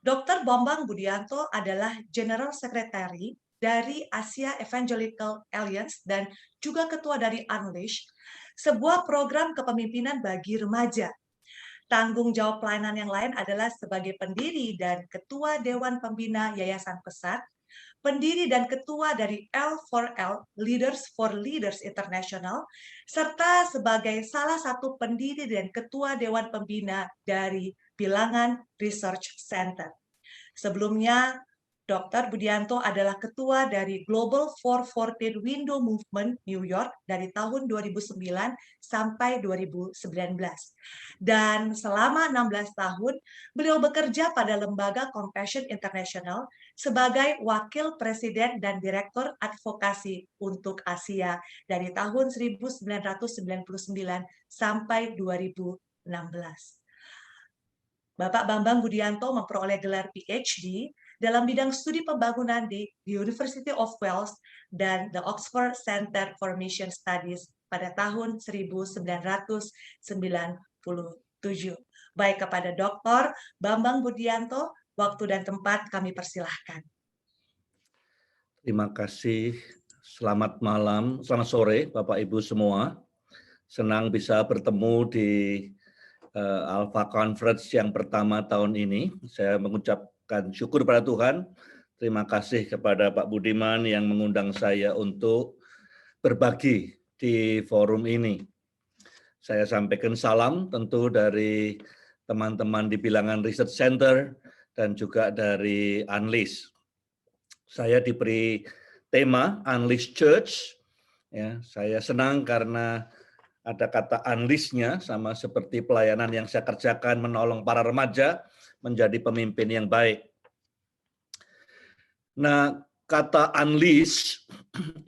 Dr. Bambang Budianto adalah General Secretary dari Asia Evangelical Alliance dan juga ketua dari Unleash, sebuah program kepemimpinan bagi remaja. Tanggung jawab pelayanan yang lain adalah sebagai pendiri dan ketua Dewan Pembina Yayasan Pesat, pendiri dan ketua dari L4L, Leaders for Leaders International, serta sebagai salah satu pendiri dan ketua Dewan Pembina dari Bilangan Research Center. Sebelumnya, Dr. Budianto adalah ketua dari Global 414 Window Movement New York dari tahun 2009 sampai 2019. Dan selama 16 tahun, beliau bekerja pada lembaga Compassion International sebagai wakil presiden dan direktur advokasi untuk Asia dari tahun 1999 sampai 2016. Bapak Bambang Budianto memperoleh gelar PhD dalam bidang studi pembangunan di University of Wales dan the Oxford Center for Mission Studies pada tahun 1997. Baik, kepada Dr. Bambang Budianto, waktu dan tempat kami persilahkan. Terima kasih. Selamat malam, selamat sore Bapak Ibu semua. Senang bisa bertemu di Alpha Conference yang pertama tahun ini. Saya mengucapkan syukur pada Tuhan. Terima kasih kepada Pak Budiman yang mengundang saya untuk berbagi di forum ini. Saya sampaikan salam tentu dari teman-teman di Bilangan Research Center dan juga dari Unleash. Saya diberi tema Unleash Church. Ya, saya senang karena ada kata unleash-nya, sama seperti pelayanan yang saya kerjakan menolong para remaja menjadi pemimpin yang baik. Nah, kata unleash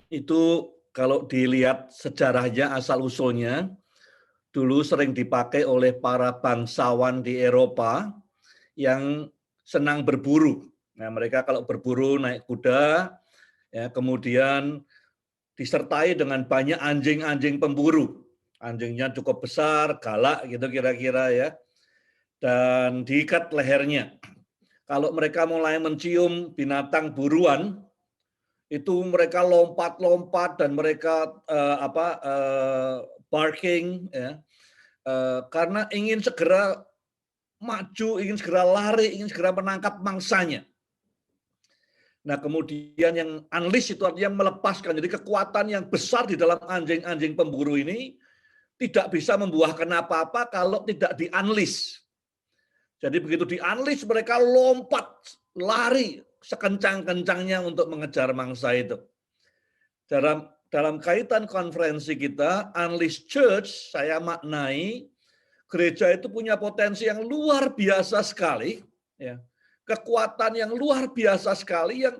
itu kalau dilihat sejarahnya asal-usulnya, dulu sering dipakai oleh para bangsawan di Eropa yang senang berburu. Nah, mereka kalau berburu naik kuda, ya, kemudian disertai dengan banyak anjing-anjing pemburu. Anjingnya cukup besar, galak gitu kira-kira ya. Dan diikat lehernya. Kalau mereka mulai mencium binatang buruan, itu mereka lompat-lompat dan mereka barking ya. Karena ingin segera maju, ingin segera lari, ingin segera menangkap mangsanya. Nah, kemudian yang unleash itu artinya melepaskan. Jadi kekuatan yang besar di dalam anjing-anjing pemburu ini tidak bisa membuahkan apa-apa kalau tidak di-unleash. Jadi begitu di-unleash mereka lompat, lari sekencang-kencangnya untuk mengejar mangsa itu. Dalam kaitan konferensi kita, Unleash Church, saya maknai gereja itu punya potensi yang luar biasa sekali, ya. Kekuatan yang luar biasa sekali yang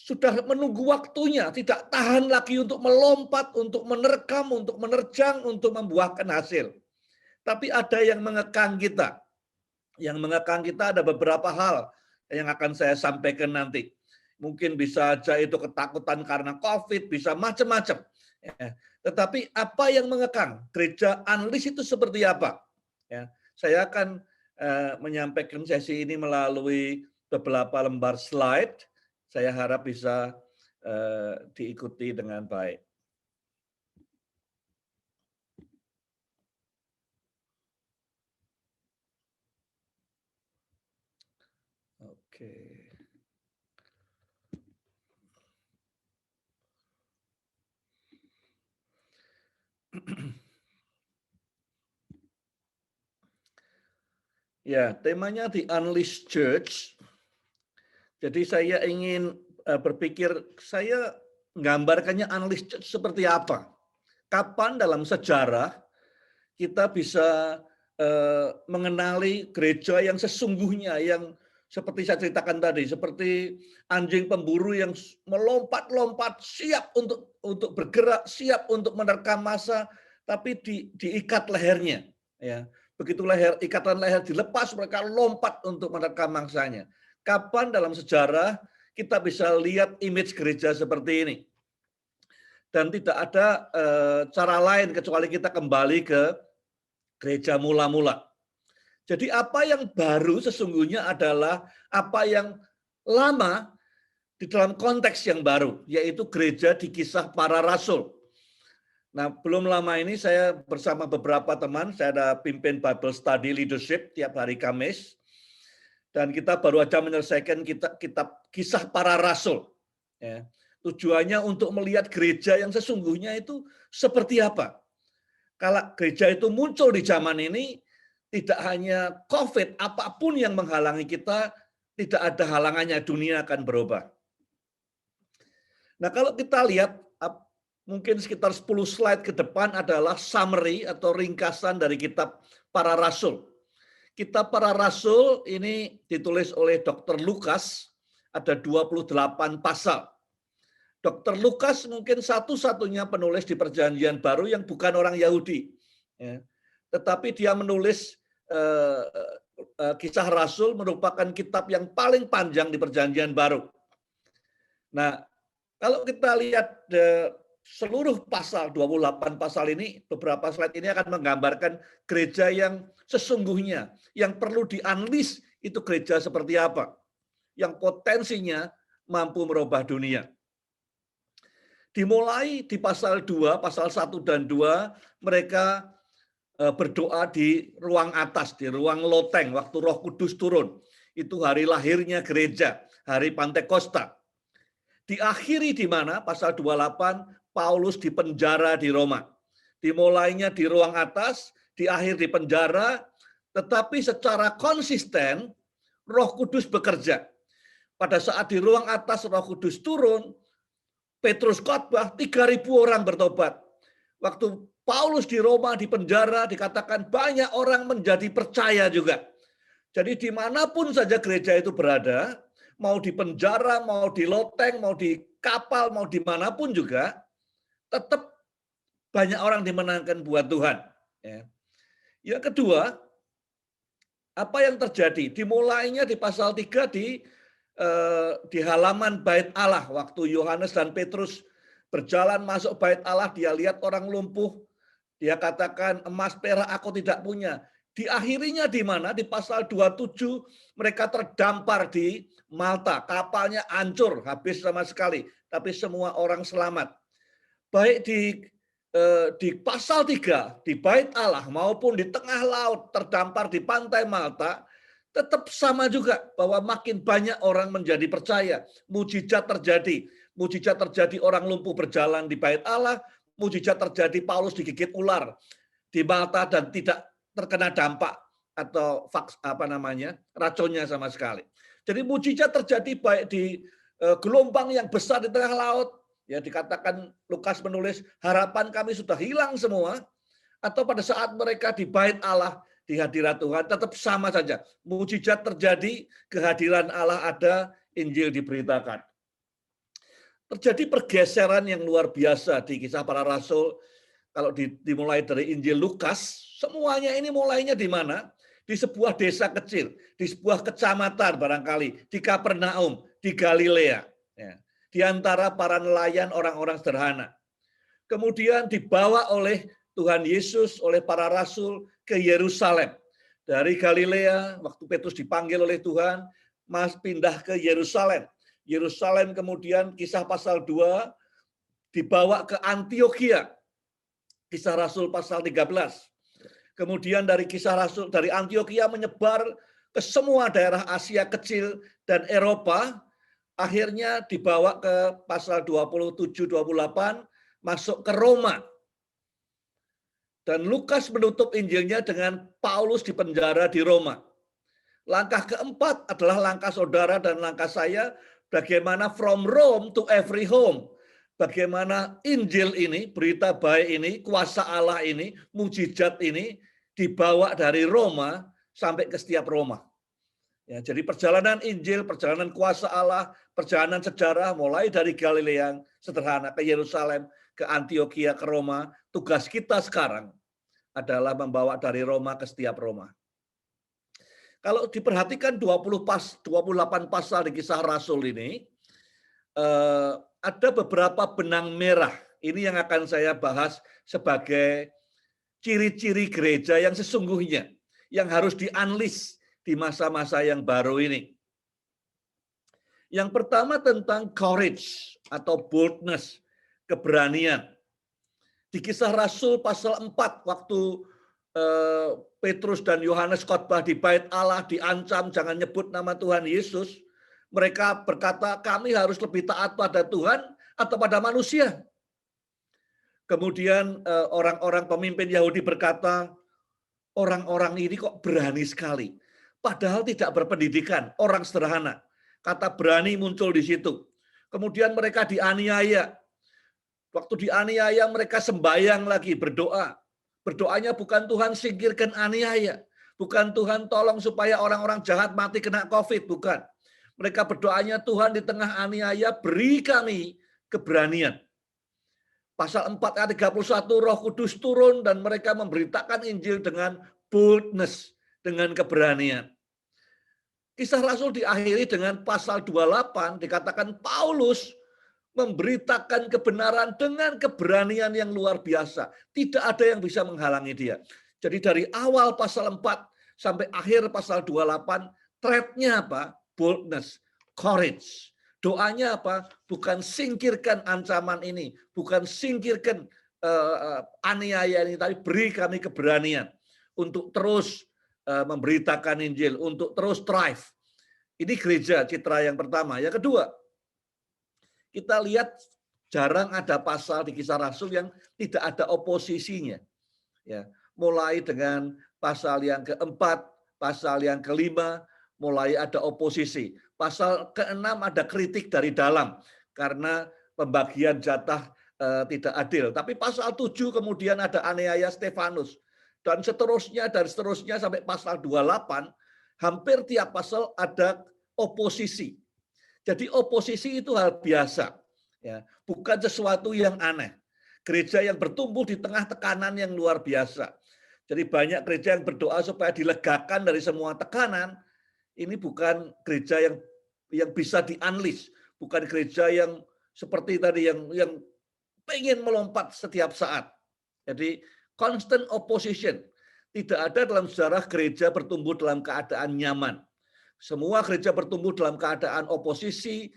sudah menunggu waktunya, tidak tahan lagi untuk melompat, untuk menerkam, untuk menerjang, untuk membuahkan hasil. Tapi ada yang mengekang kita. Yang mengekang kita ada beberapa hal yang akan saya sampaikan nanti. Mungkin bisa aja itu ketakutan karena COVID, bisa macam-macam. Tetapi apa yang mengekang? Gereja Unleash itu seperti apa? Ya, saya akan menyampaikan sesi ini melalui beberapa lembar slide. Saya harap bisa diikuti dengan baik. Oke. Ya, temanya di Unleash Church. Jadi saya ingin berpikir, saya menggambarkannya Unleash Church seperti apa? Kapan dalam sejarah kita bisa mengenali gereja yang sesungguhnya, yang seperti saya ceritakan tadi, seperti anjing pemburu yang melompat-lompat, siap untuk bergerak, siap untuk menerkam massa, tapi diikat lehernya. Ya, begitu ikatan leher dilepas, mereka lompat untuk menerkam mangsanya. Kapan dalam sejarah kita bisa lihat image gereja seperti ini? Dan tidak ada cara lain kecuali kita kembali ke gereja mula-mula. Jadi apa yang baru sesungguhnya adalah apa yang lama di dalam konteks yang baru, yaitu gereja di Kisah Para Rasul. Nah, belum lama ini saya bersama beberapa teman, saya ada pimpin Bible Study Leadership tiap hari Kamis, dan kita baru aja menyelesaikan kitab Kisah Para Rasul. Ya. Tujuannya untuk melihat gereja yang sesungguhnya itu seperti apa. Kalau gereja itu muncul di zaman ini, tidak hanya COVID, apapun yang menghalangi kita, tidak ada halangannya, dunia akan berubah. Nah, kalau kita lihat, mungkin sekitar 10 slide ke depan adalah summary atau ringkasan dari kitab Para Rasul. Kitab Para Rasul ini ditulis oleh Dr. Lukas, ada 28 pasal. Dr. Lukas mungkin satu-satunya penulis di Perjanjian Baru yang bukan orang Yahudi. Ya. Tetapi dia menulis Kisah Rasul merupakan kitab yang paling panjang di Perjanjian Baru. Nah, kalau kita lihat seluruh pasal, 28 pasal ini, beberapa slide ini akan menggambarkan gereja yang sesungguhnya, yang perlu di-unleash itu gereja seperti apa, yang potensinya mampu merubah dunia. Dimulai di pasal 2, pasal 1 dan 2, mereka berdoa di ruang atas, di ruang loteng, waktu Roh Kudus turun. Itu hari lahirnya gereja, hari Pantekosta. Diakhiri di mana? Pasal 28, Paulus dipenjara di Roma. Dimulainya di ruang atas, diakhir di penjara, tetapi secara konsisten Roh Kudus bekerja. Pada saat di ruang atas Roh Kudus turun, Petrus khotbah, 3.000 orang bertobat. Waktu Paulus di Roma, di penjara, dikatakan banyak orang menjadi percaya juga. Jadi dimanapun saja gereja itu berada, mau di penjara, mau di loteng, mau di kapal, mau dimanapun juga, tetap banyak orang dimenangkan buat Tuhan. Yang kedua, apa yang terjadi? Dimulainya di pasal 3 di halaman Bait Allah, waktu Yohanes dan Petrus berjalan masuk Bait Allah, dia lihat orang lumpuh, dia katakan emas perak aku tidak punya. Diakhirinya di mana? Di pasal 27 mereka terdampar di Malta, kapalnya hancur, habis sama sekali, tapi semua orang selamat. Baik di pasal 3 di Bait Allah maupun di tengah laut terdampar di pantai Malta, tetap sama juga bahwa makin banyak orang menjadi percaya. Mujizat terjadi orang lumpuh berjalan di Bait Allah, mujizat terjadi Paulus digigit ular di Malta dan tidak terkena dampak atau racunnya sama sekali. Jadi mujizat terjadi baik di gelombang yang besar di tengah laut, ya dikatakan Lukas menulis harapan kami sudah hilang semua, atau pada saat mereka di Bait Allah di hadirat Tuhan, tetap sama saja. Mujizat terjadi, kehadiran Allah ada, Injil diberitakan. Terjadi pergeseran yang luar biasa di Kisah Para Rasul. Kalau dimulai dari Injil Lukas, semuanya ini mulainya di mana? Di sebuah desa kecil, di sebuah kecamatan barangkali, di Kapernaum, di Galilea. Ya. Di antara para nelayan orang-orang sederhana. Kemudian dibawa oleh Tuhan Yesus, oleh para rasul ke Yerusalem. Dari Galilea, waktu Petrus dipanggil oleh Tuhan, pindah ke Yerusalem. Yerusalem kemudian Kisah pasal 2, dibawa ke Antiokhia. Kisah Rasul pasal 13. Kemudian dari Kisah Rasul, dari Antiokhia menyebar ke semua daerah Asia kecil dan Eropa. Akhirnya dibawa ke pasal 27-28, masuk ke Roma. Dan Lukas menutup Injilnya dengan Paulus di penjara di Roma. Langkah keempat adalah langkah saudara dan langkah saya, bagaimana from Rome to every home. Bagaimana Injil ini, berita baik ini, kuasa Allah ini, mujizat ini, dibawa dari Roma sampai ke setiap Roma. Ya, jadi perjalanan Injil, perjalanan kuasa Allah, perjalanan sejarah mulai dari Galilea yang sederhana ke Yerusalem, ke Antiokhia, ke Roma. Tugas kita sekarang adalah membawa dari Roma ke setiap Roma. Kalau diperhatikan 28 pasal di Kisah Rasul ini, ada beberapa benang merah. Ini yang akan saya bahas sebagai ciri-ciri gereja yang sesungguhnya. yang harus di-unleash di masa-masa yang baru ini. Yang pertama tentang courage atau boldness, keberanian. Di Kisah Rasul pasal 4 waktu Petrus dan Yohanes khotbah di Bait Allah diancam jangan nyebut nama Tuhan Yesus, mereka berkata kami harus lebih taat pada Tuhan atau pada manusia. Kemudian orang-orang pemimpin Yahudi berkata, orang-orang ini kok berani sekali. Padahal tidak berpendidikan, orang sederhana. Kata berani muncul di situ. Kemudian mereka dianiaya. Waktu dianiaya mereka sembahyang lagi, berdoa. Berdoanya bukan Tuhan singkirkan aniaya. Bukan Tuhan tolong supaya orang-orang jahat mati kena COVID, bukan. Mereka berdoanya Tuhan di tengah aniaya beri kami keberanian. Pasal 4 ayat 31 Roh Kudus turun dan mereka memberitakan Injil dengan boldness, dengan keberanian. Kisah Rasul diakhiri dengan pasal 28 dikatakan Paulus memberitakan kebenaran dengan keberanian yang luar biasa. Tidak ada yang bisa menghalangi dia. Jadi dari awal pasal 4 sampai akhir pasal 28, thread-nya apa? Boldness, courage. Doanya apa? Bukan singkirkan ancaman ini, bukan singkirkan aniaya ini, tapi beri kami keberanian untuk terus memberitakan Injil, untuk terus thrive. Ini gereja citra yang pertama. Yang kedua, kita lihat jarang ada pasal di Kisah Rasul yang tidak ada oposisinya. Ya, mulai dengan pasal yang keempat, pasal yang kelima, mulai ada oposisi. Pasal keenam ada kritik dari dalam karena pembagian jatah tidak adil. Tapi pasal 7 kemudian ada aniaya Stefanus. Dan seterusnya sampai pasal 28, hampir tiap pasal ada oposisi. Jadi oposisi itu hal biasa, ya, bukan sesuatu yang aneh. Gereja yang bertumbuh di tengah tekanan yang luar biasa. Jadi banyak gereja yang berdoa supaya dilegakan dari semua tekanan. Ini bukan gereja yang bisa di-unleash, bukan gereja yang seperti tadi yang pengen melompat setiap saat. Jadi constant opposition. Tidak ada dalam sejarah gereja bertumbuh dalam keadaan nyaman. Semua gereja bertumbuh dalam keadaan oposisi,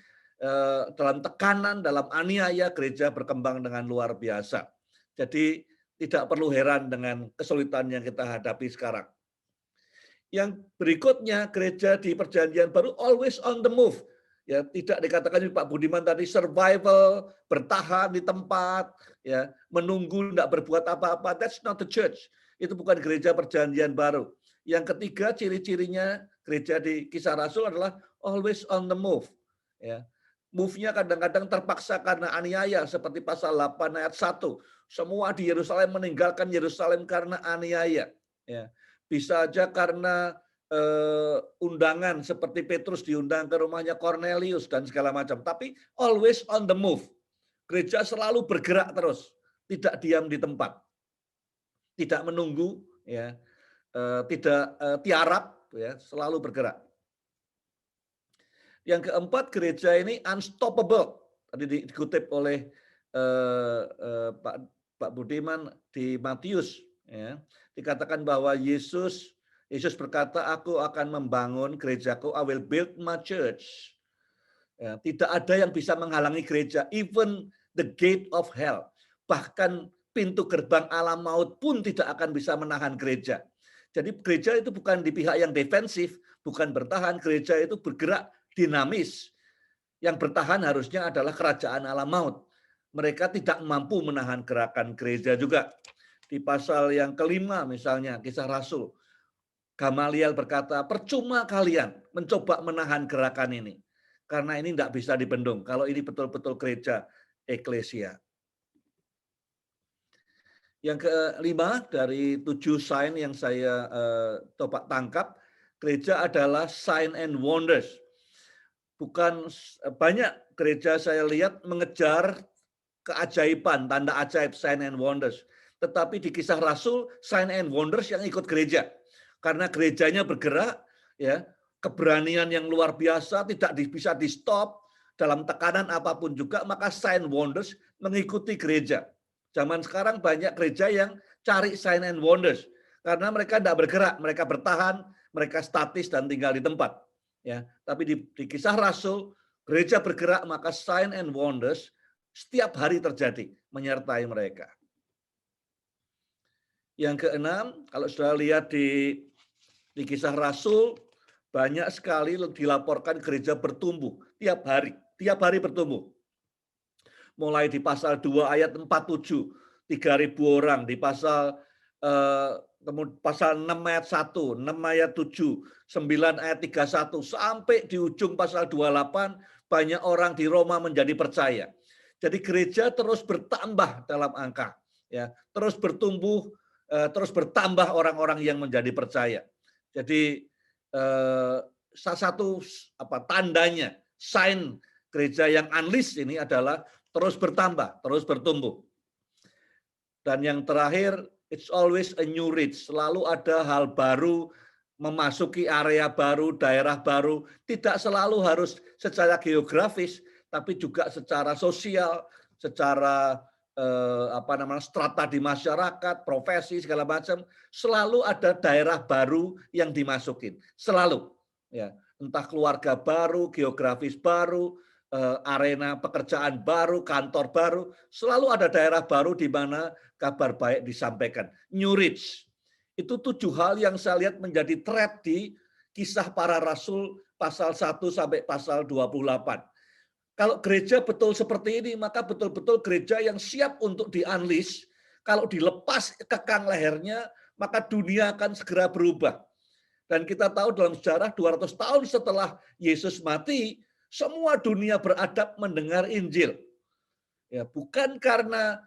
dalam tekanan, dalam aniaya, gereja berkembang dengan luar biasa. Jadi tidak perlu heran dengan kesulitan yang kita hadapi sekarang. Yang berikutnya, gereja di Perjanjian Baru always on the move. Ya, tidak dikatakan Pak Budiman tadi survival, bertahan di tempat, ya, menunggu tidak berbuat apa-apa. That's not the church. Itu bukan gereja Perjanjian Baru. Yang ketiga, ciri-cirinya gereja di Kisah Rasul adalah always on the move. Ya. Move-nya kadang-kadang terpaksa karena aniaya, seperti pasal 8 ayat 1. Semua di Yerusalem meninggalkan Yerusalem karena aniaya. Ya. Bisa aja karena undangan, seperti Petrus diundang ke rumahnya Cornelius dan segala macam. Tapi always on the move. Gereja selalu bergerak terus, tidak diam di tempat. Tidak menunggu, ya. Tidak tiarap, ya, selalu bergerak. Yang keempat, gereja ini unstoppable. Tadi dikutip oleh Pak Budiman di Matius, ya, dikatakan bahwa Yesus berkata, aku akan membangun gerejaku, I will build my church. Ya, tidak ada yang bisa menghalangi gereja, even the gate of hell. Bahkan pintu gerbang alam maut pun tidak akan bisa menahan gereja. Jadi gereja itu bukan di pihak yang defensif, bukan bertahan. Gereja itu bergerak dinamis. Yang bertahan harusnya adalah kerajaan alam maut. Mereka tidak mampu menahan gerakan gereja juga. Di pasal yang kelima misalnya, Kisah Rasul, Gamaliel berkata, percuma kalian mencoba menahan gerakan ini. Karena ini tidak bisa dibendung. Kalau ini betul-betul gereja eklesia. Yang kelima dari 7 sign yang saya coba tangkap, gereja adalah sign and wonders. Bukan banyak gereja saya lihat mengejar keajaiban, tanda ajaib, sign and wonders. Tetapi di Kisah Rasul, sign and wonders yang ikut gereja. Karena gerejanya bergerak, ya, keberanian yang luar biasa, tidak bisa di stop dalam tekanan apapun juga, maka sign wonders mengikuti gereja. Zaman sekarang banyak gereja yang cari sign and wonders. Karena mereka tidak bergerak, mereka bertahan, mereka statis dan tinggal di tempat. Ya, tapi di Kisah Rasul, gereja bergerak, maka sign and wonders setiap hari terjadi menyertai mereka. Yang keenam, kalau sudah lihat di Kisah Rasul, banyak sekali dilaporkan gereja bertumbuh tiap hari bertumbuh. Mulai di pasal 2 ayat 47, 3.000 orang, di pasal pasal 6 ayat 1, 6 ayat 7, 9 ayat 31, sampai di ujung pasal 28, banyak orang di Roma menjadi percaya. Jadi gereja terus bertambah dalam angka, ya, terus bertumbuh, terus bertambah orang-orang yang menjadi percaya. Jadi salah satu tandanya, sign gereja yang unleashed ini adalah terus bertambah, terus bertumbuh. Dan yang terakhir, it's always a new reach. Selalu ada hal baru, memasuki area baru, daerah baru. Tidak selalu harus secara geografis, tapi juga secara sosial, secara strata di masyarakat, profesi segala macam. Selalu ada daerah baru yang dimasukin. Selalu, ya, entah keluarga baru, geografis baru, arena pekerjaan baru, kantor baru, selalu ada daerah baru di mana kabar baik disampaikan. New Reach. Itu 7 hal yang saya lihat menjadi thread di Kisah Para Rasul pasal 1 sampai pasal 28. Kalau gereja betul seperti ini, maka betul-betul gereja yang siap untuk di-unleash. Kalau dilepas kekang lehernya, maka dunia akan segera berubah. Dan kita tahu dalam sejarah 200 tahun setelah Yesus mati, semua dunia beradab mendengar Injil. Ya, bukan karena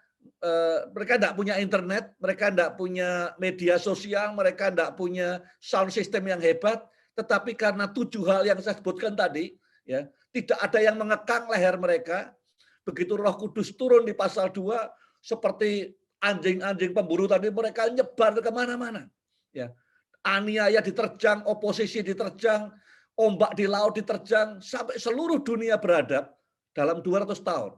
mereka tidak punya internet, mereka tidak punya media sosial, mereka tidak punya sound system yang hebat, tetapi karena 7 hal yang saya sebutkan tadi, ya, tidak ada yang mengekang leher mereka. Begitu Roh Kudus turun di pasal 2, seperti anjing-anjing pemburu tadi, mereka nyebar kemana-mana. Ya, aniaya diterjang, oposisi diterjang, ombak di laut diterjang, sampai seluruh dunia beradab dalam 200 tahun.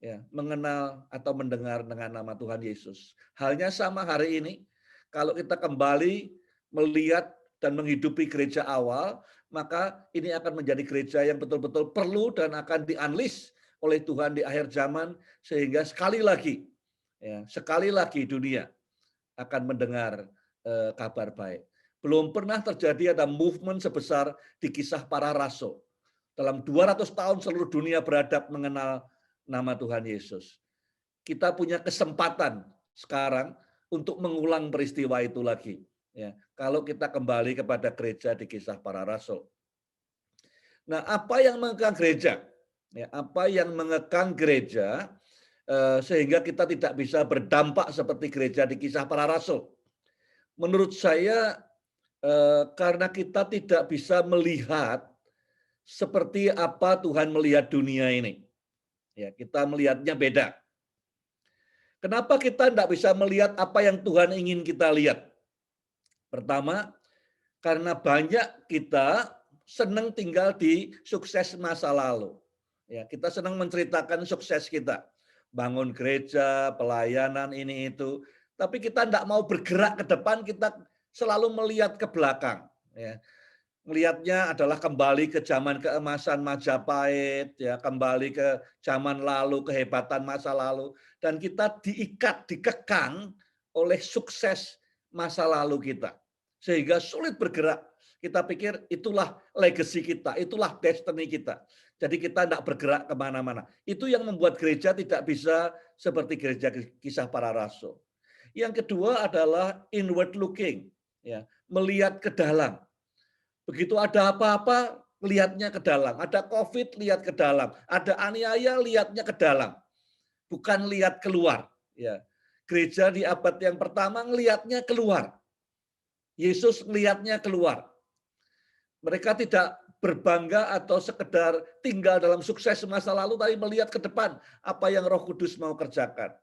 Ya, mengenal atau mendengar dengan nama Tuhan Yesus. Halnya sama hari ini, kalau kita kembali melihat dan menghidupi gereja awal, maka ini akan menjadi gereja yang betul-betul perlu dan akan di-unleash oleh Tuhan di akhir zaman, sehingga sekali lagi dunia akan mendengar kabar baik. Belum pernah terjadi ada movement sebesar di Kisah Para Rasul. Dalam 200 tahun seluruh dunia beradab mengenal nama Tuhan Yesus. Kita punya kesempatan sekarang untuk mengulang peristiwa itu lagi. Ya, kalau kita kembali kepada gereja di Kisah Para Rasul. Nah, apa yang mengekang gereja? Ya, apa yang mengekang gereja sehingga kita tidak bisa berdampak seperti gereja di Kisah Para Rasul? Menurut saya karena kita tidak bisa melihat seperti apa Tuhan melihat dunia ini. Ya, kita melihatnya beda. Kenapa kita tidak bisa melihat apa yang Tuhan ingin kita lihat? Pertama, karena banyak kita senang tinggal di sukses masa lalu. Ya, kita senang menceritakan sukses kita. Bangun gereja, pelayanan ini itu. Tapi kita tidak mau bergerak ke depan, kita selalu melihat ke belakang. Ya. Melihatnya adalah kembali ke zaman keemasan Majapahit, ya, kembali ke zaman lalu, kehebatan masa lalu. Dan kita diikat, dikekang oleh sukses masa lalu kita. Sehingga sulit bergerak. Kita pikir itulah legacy kita, itulah destiny kita. Jadi kita tidak bergerak kemana-mana. Itu yang membuat gereja tidak bisa seperti gereja Kisah Para Rasul. Yang kedua adalah inward looking, ya, melihat ke dalam. Begitu ada apa-apa, lihatnya ke dalam. Ada COVID, lihat ke dalam. Ada aniaya, lihatnya ke dalam. Bukan lihat keluar. Ya. Gereja di abad yang pertama ngelihatnya keluar. Yesus melihatnya keluar. Mereka tidak berbangga atau sekedar tinggal dalam sukses masa lalu, tapi melihat ke depan apa yang Roh Kudus mau kerjakan.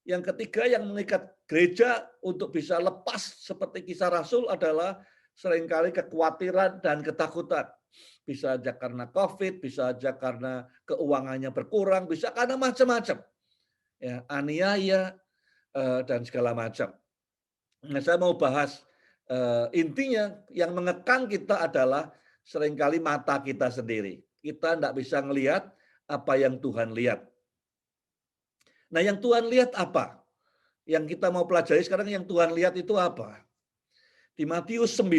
Yang ketiga yang mengikat gereja untuk bisa lepas seperti Kisah Rasul adalah seringkali kekhawatiran dan ketakutan. Bisa aja karena COVID, bisa aja karena keuangannya berkurang, bisa karena macam-macam. Ya, aniaya dan segala macam. Nah, saya mau bahas intinya yang mengekang kita adalah seringkali mata kita sendiri. Kita tidak bisa ngelihat apa yang Tuhan lihat. Nah, yang Tuhan lihat apa? Yang kita mau pelajari sekarang yang Tuhan lihat itu apa? Di Matius 9,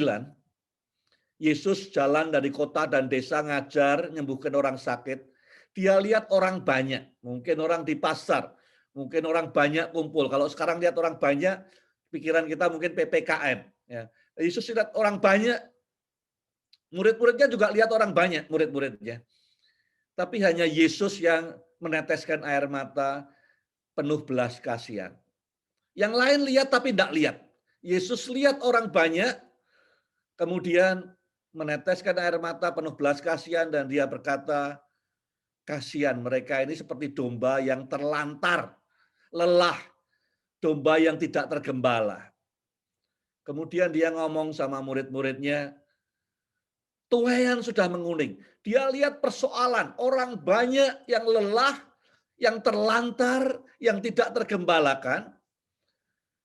Yesus jalan dari kota dan desa ngajar, nyembuhkan orang sakit. Dia lihat orang banyak, mungkin orang di pasar, mungkin orang banyak kumpul. Kalau sekarang lihat orang banyak, pikiran kita mungkin PPKM. Ya. Yesus lihat orang banyak, murid-muridnya juga lihat orang banyak, murid-muridnya. Tapi hanya Yesus yang meneteskan air mata penuh belas kasihan. Yang lain lihat tapi tidak lihat. Yesus lihat orang banyak, kemudian meneteskan air mata penuh belas kasihan dan dia berkata, kasihan mereka ini seperti domba yang terlantar, lelah, domba yang tidak tergembala. Kemudian dia ngomong sama murid-muridnya, tuaian sudah menguning. Dia lihat persoalan orang banyak yang lelah, yang terlantar, yang tidak tergembalakan.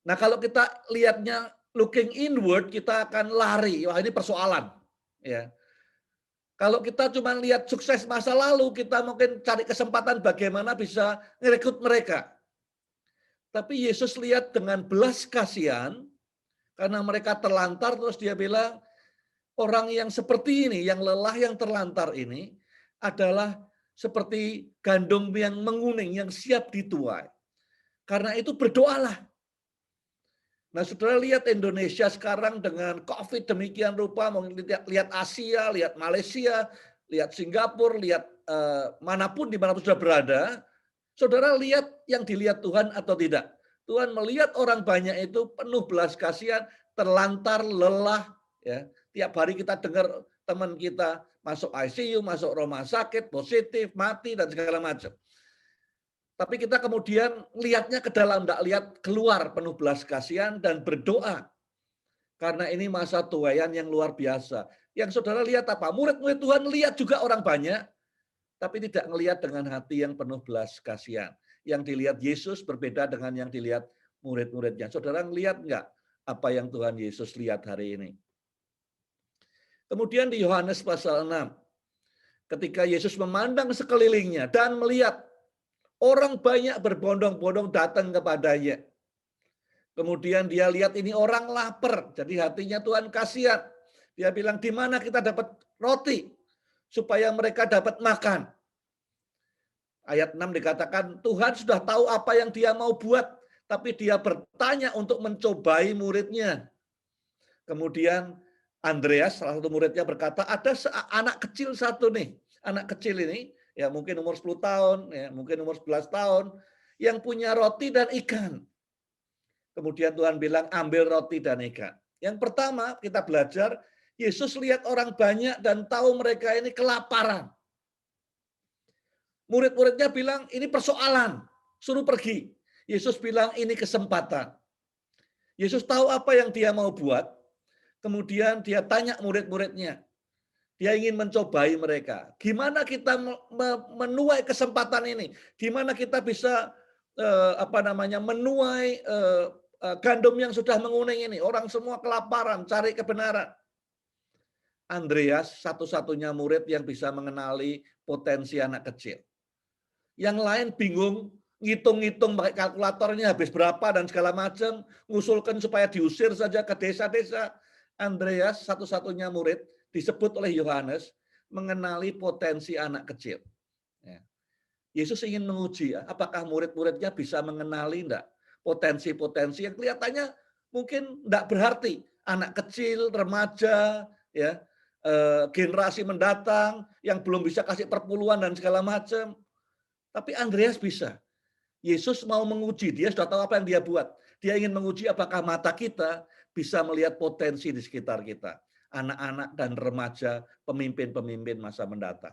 Nah, kalau kita lihatnya looking inward, kita akan lari. Wah, ini persoalan. Ya. Kalau kita cuma lihat sukses masa lalu, kita mungkin cari kesempatan bagaimana bisa merekrut mereka. Tapi Yesus lihat dengan belas kasihan, karena mereka terlantar, terus dia bilang, orang yang seperti ini, yang lelah, yang terlantar ini, adalah seperti gandum yang menguning, yang siap dituai. Karena itu berdoalah. Nah, saudara lihat Indonesia sekarang dengan COVID demikian rupa, mungkin lihat Asia, lihat Malaysia, lihat Singapura, lihat manapun dimanapun sudah berada, saudara lihat yang dilihat Tuhan atau tidak. Tuhan melihat orang banyak itu penuh belas kasihan, terlantar, lelah. Ya. Tiap hari kita dengar teman kita masuk ICU, masuk rumah sakit, positif, mati, dan segala macam. Tapi kita kemudian lihatnya ke dalam, tidak lihat keluar penuh belas kasihan dan berdoa. Karena ini masa tuaian yang luar biasa. Yang saudara lihat apa? Murid-murid Tuhan lihat juga orang banyak, tapi tidak melihat dengan hati yang penuh belas kasihan. Yang dilihat Yesus berbeda dengan yang dilihat murid-muridnya. Saudara lihat enggak apa yang Tuhan Yesus lihat hari ini? Kemudian di Yohanes pasal 6, ketika Yesus memandang sekelilingnya dan melihat orang banyak berbondong-bondong datang kepadanya. Kemudian dia lihat ini orang lapar, jadi hatinya Tuhan kasihan. Dia bilang, di mana kita dapat roti supaya mereka dapat makan. Ayat 6 dikatakan, Tuhan sudah tahu apa yang dia mau buat, tapi dia bertanya untuk mencobai muridnya. Kemudian Andreas, salah satu muridnya berkata, ada anak kecil satu nih. Anak kecil ini, ya mungkin umur 10 tahun, ya mungkin umur 11 tahun, yang punya roti dan ikan. Kemudian Tuhan bilang, ambil roti dan ikan. Yang pertama, kita belajar, Yesus lihat orang banyak dan tahu mereka ini kelaparan. Murid-muridnya bilang, ini persoalan, suruh pergi. Yesus bilang, ini kesempatan. Yesus tahu apa yang dia mau buat, kemudian dia tanya murid-muridnya. Dia ingin mencobai mereka. Gimana kita menuai kesempatan ini? Gimana kita bisa menuai gandum yang sudah menguning ini? Orang semua kelaparan, cari kebenaran. Andreas satu-satunya murid yang bisa mengenali potensi anak kecil. Yang lain bingung, ngitung-ngitung pakai kalkulatornya habis berapa dan segala macam, ngusulkan supaya diusir saja ke desa-desa. Andreas satu-satunya murid disebut oleh Yohanes mengenali potensi anak kecil. Ya. Yesus ingin menguji apakah murid-muridnya bisa mengenali enggak potensi-potensi yang kelihatannya mungkin enggak berarti. Anak kecil, remaja, ya, generasi mendatang yang belum bisa kasih perpuluhan dan segala macam. Tapi Andreas bisa. Yesus mau menguji, dia sudah tahu apa yang dia buat. Dia ingin menguji apakah mata kita bisa melihat potensi di sekitar kita. Anak-anak dan remaja, pemimpin-pemimpin masa mendatang.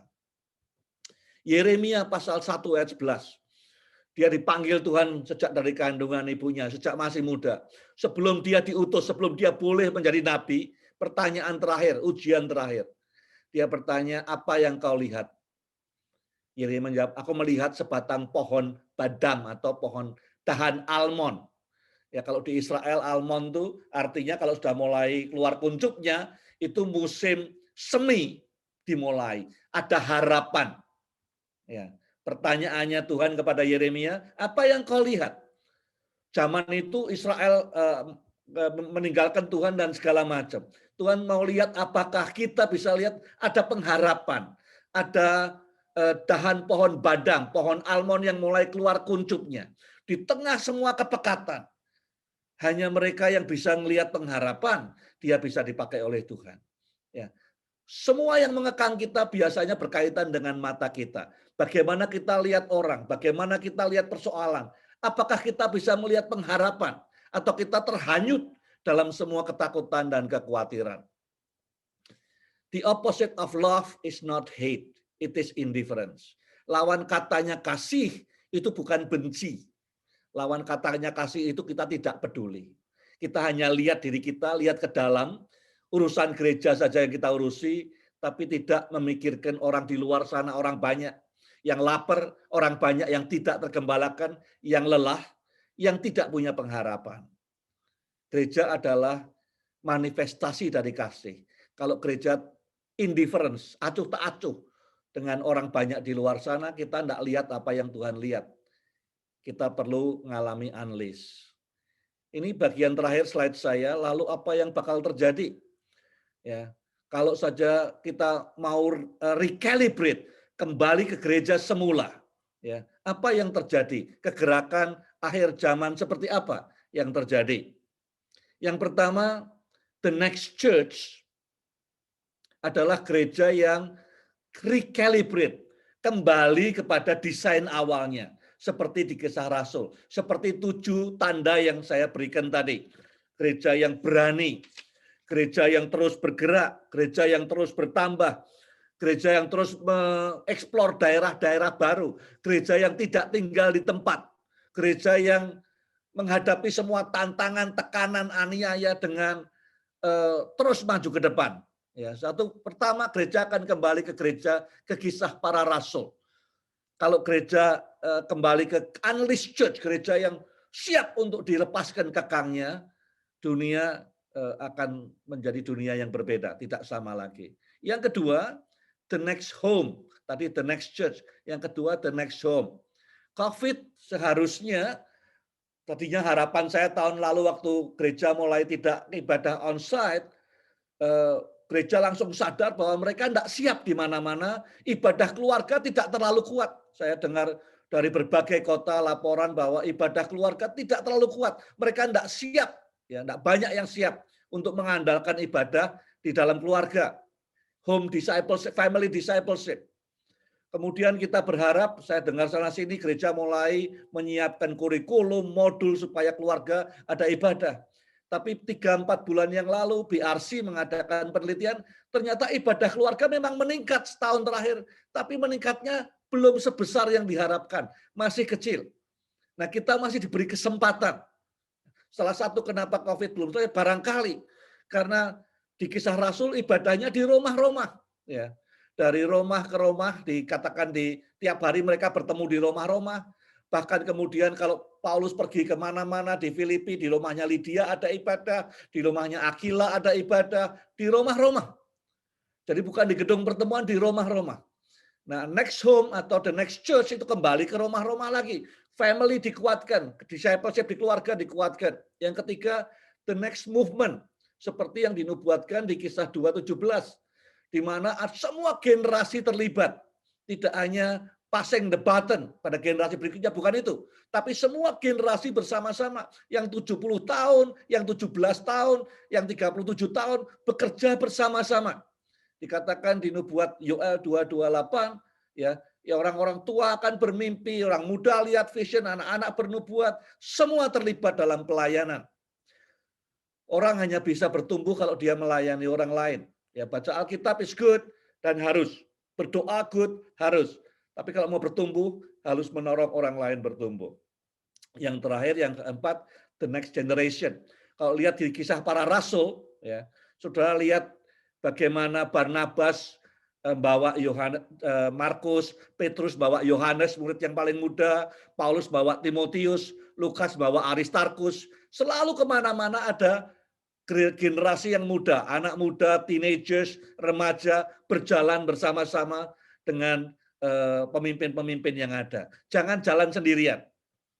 Yeremia pasal 1 ayat 11. Dia dipanggil Tuhan sejak dari kandungan ibunya, sejak masih muda. Sebelum dia diutus, sebelum dia boleh menjadi nabi, pertanyaan terakhir, ujian terakhir. Dia bertanya, apa yang kau lihat? Yeremia menjawab, aku melihat sebatang pohon badam atau pohon dahan almond. Ya, kalau di Israel almond itu artinya kalau sudah mulai keluar kuncupnya, itu musim semi dimulai. Ada harapan. Ya. Pertanyaannya Tuhan kepada Yeremia, apa yang kau lihat? Zaman itu Israel meninggalkan Tuhan dan segala macam. Tuhan mau lihat apakah kita bisa lihat ada pengharapan, ada dahan pohon badang, pohon almond yang mulai keluar kuncupnya. Di tengah semua kepekatan, hanya mereka yang bisa melihat pengharapan, dia bisa dipakai oleh Tuhan. Ya. Semua yang mengekang kita biasanya berkaitan dengan mata kita. Bagaimana kita lihat orang, bagaimana kita lihat persoalan. Apakah kita bisa melihat pengharapan atau kita terhanyut dalam semua ketakutan dan kekhawatiran. The opposite of love is not hate, it is indifference. Lawan katanya kasih itu bukan benci. Lawan katanya kasih itu kita tidak peduli. Kita hanya lihat diri kita, lihat ke dalam, urusan gereja saja yang kita urusi, tapi tidak memikirkan orang di luar sana, orang banyak yang lapar, orang banyak yang tidak tergembalakan, yang lelah, yang tidak punya pengharapan. Gereja adalah manifestasi dari kasih. Kalau gereja indifference, acuh tak acuh dengan orang banyak di luar sana, kita tidak lihat apa yang Tuhan lihat. Kita perlu mengalami unleash. Ini bagian terakhir slide saya, lalu apa yang bakal terjadi? Ya, kalau saja kita mau recalibrate, kembali ke gereja semula, ya, apa yang terjadi? Kegerakan akhir zaman seperti apa yang terjadi? Yang pertama, the next church adalah gereja yang recalibrate, kembali kepada desain awalnya. Seperti di Kisah Rasul, seperti 7 tanda yang saya berikan tadi. Gereja yang berani, gereja yang terus bergerak, gereja yang terus bertambah, gereja yang terus mengeksplor daerah-daerah baru, gereja yang tidak tinggal di tempat, gereja yang menghadapi semua tantangan, tekanan, aniaya dengan terus maju ke depan. Ya, pertama gereja akan kembali ke gereja, ke kisah para rasul. Kalau gereja kembali ke unleashed church, gereja yang siap untuk dilepaskan kekangnya, dunia akan menjadi dunia yang berbeda, tidak sama lagi. Yang kedua, the next home. Tadi the next church. Yang kedua, the next home. COVID seharusnya, tadinya harapan saya tahun lalu waktu gereja mulai tidak ibadah onsite, gereja langsung sadar bahwa mereka tidak siap di mana-mana, ibadah keluarga tidak terlalu kuat. Saya dengar dari berbagai kota laporan bahwa ibadah keluarga tidak terlalu kuat. Mereka tidak siap, ya, tidak banyak yang siap untuk mengandalkan ibadah di dalam keluarga. Home discipleship, family discipleship. Kemudian kita berharap, saya dengar sana sini gereja mulai menyiapkan kurikulum, modul supaya keluarga ada ibadah. Tapi 3-4 bulan yang lalu BRC mengadakan penelitian, ternyata ibadah keluarga memang meningkat setahun terakhir, tapi meningkatnya belum sebesar yang diharapkan, masih kecil. Nah, kita masih diberi kesempatan. Salah satu kenapa COVID belum selesai barangkali karena di Kisah Rasul ibadahnya di rumah-rumah, ya. Dari rumah ke rumah, dikatakan di tiap hari mereka bertemu di rumah-rumah. Bahkan kemudian kalau Paulus pergi kemana-mana di Filipi, di rumahnya Lydia ada ibadah, di rumahnya Aquila ada ibadah, di rumah-rumah. Jadi bukan di gedung pertemuan, di rumah-rumah. Nah, next home atau the next church itu kembali ke rumah-rumah lagi. Family dikuatkan, discipleship di keluarga dikuatkan. Yang ketiga, the next movement. Seperti yang dinubuatkan di Kisah 2:17. Di mana semua generasi terlibat. Tidak hanya passing the button pada generasi berikutnya, bukan itu. Tapi semua generasi bersama-sama. Yang 70 tahun, yang 17 tahun, yang 37 tahun, bekerja bersama-sama. Dikatakan di nubuat Yoel 2:28, ya orang-orang tua akan bermimpi, orang muda lihat vision, anak-anak bernubuat, semua terlibat dalam pelayanan. Orang hanya bisa bertumbuh kalau dia melayani orang lain. Ya, baca Alkitab is good dan harus. Berdoa good, harus. Tapi kalau mau bertumbuh, harus menolong orang lain bertumbuh. Yang terakhir, yang keempat, the next generation. Kalau lihat di Kisah para Rasul, ya, saudara lihat bagaimana Barnabas bawa Markus, Petrus bawa Yohanes, murid yang paling muda, Paulus bawa Timotius, Lukas bawa Aristarkus, selalu kemana-mana ada generasi yang muda, anak muda, teenagers, remaja, berjalan bersama-sama dengan pemimpin-pemimpin yang ada. Jangan jalan sendirian.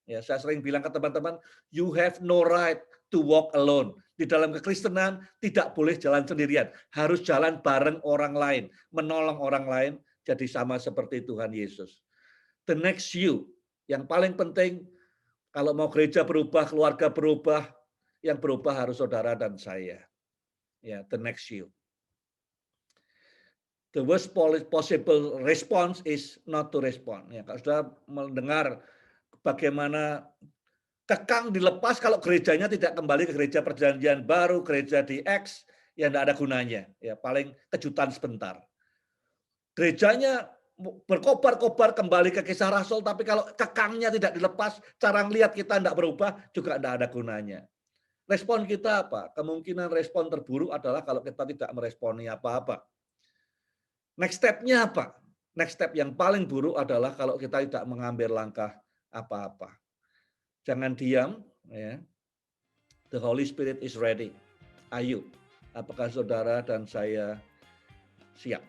Ya, saya sering bilang ke teman-teman, you have no right to walk alone. Di dalam kekristenan tidak boleh jalan sendirian, harus jalan bareng orang lain, menolong orang lain, jadi sama seperti Tuhan Yesus. The next you, yang paling penting, kalau mau gereja berubah, keluarga berubah, yang berubah harus saudara dan saya. Ya, the next you. The worst possible response is not to respond. Ya, kalau sudah mendengar bagaimana kekang dilepas kalau gerejanya tidak kembali ke gereja perjanjian baru, gereja di X, ya tidak ada gunanya. Ya, paling kejutan sebentar. Gerejanya berkobar-kobar kembali ke kisah Rasul, tapi kalau kekangnya tidak dilepas, cara ngelihat kita tidak berubah, juga tidak ada gunanya. Respon kita apa? Kemungkinan respon terburuk adalah kalau kita tidak meresponi apa-apa. Next step-nya apa? Next step yang paling buruk adalah kalau kita tidak mengambil langkah apa-apa. Jangan diam, ya. The Holy Spirit is ready. Ayo, apakah saudara dan saya siap?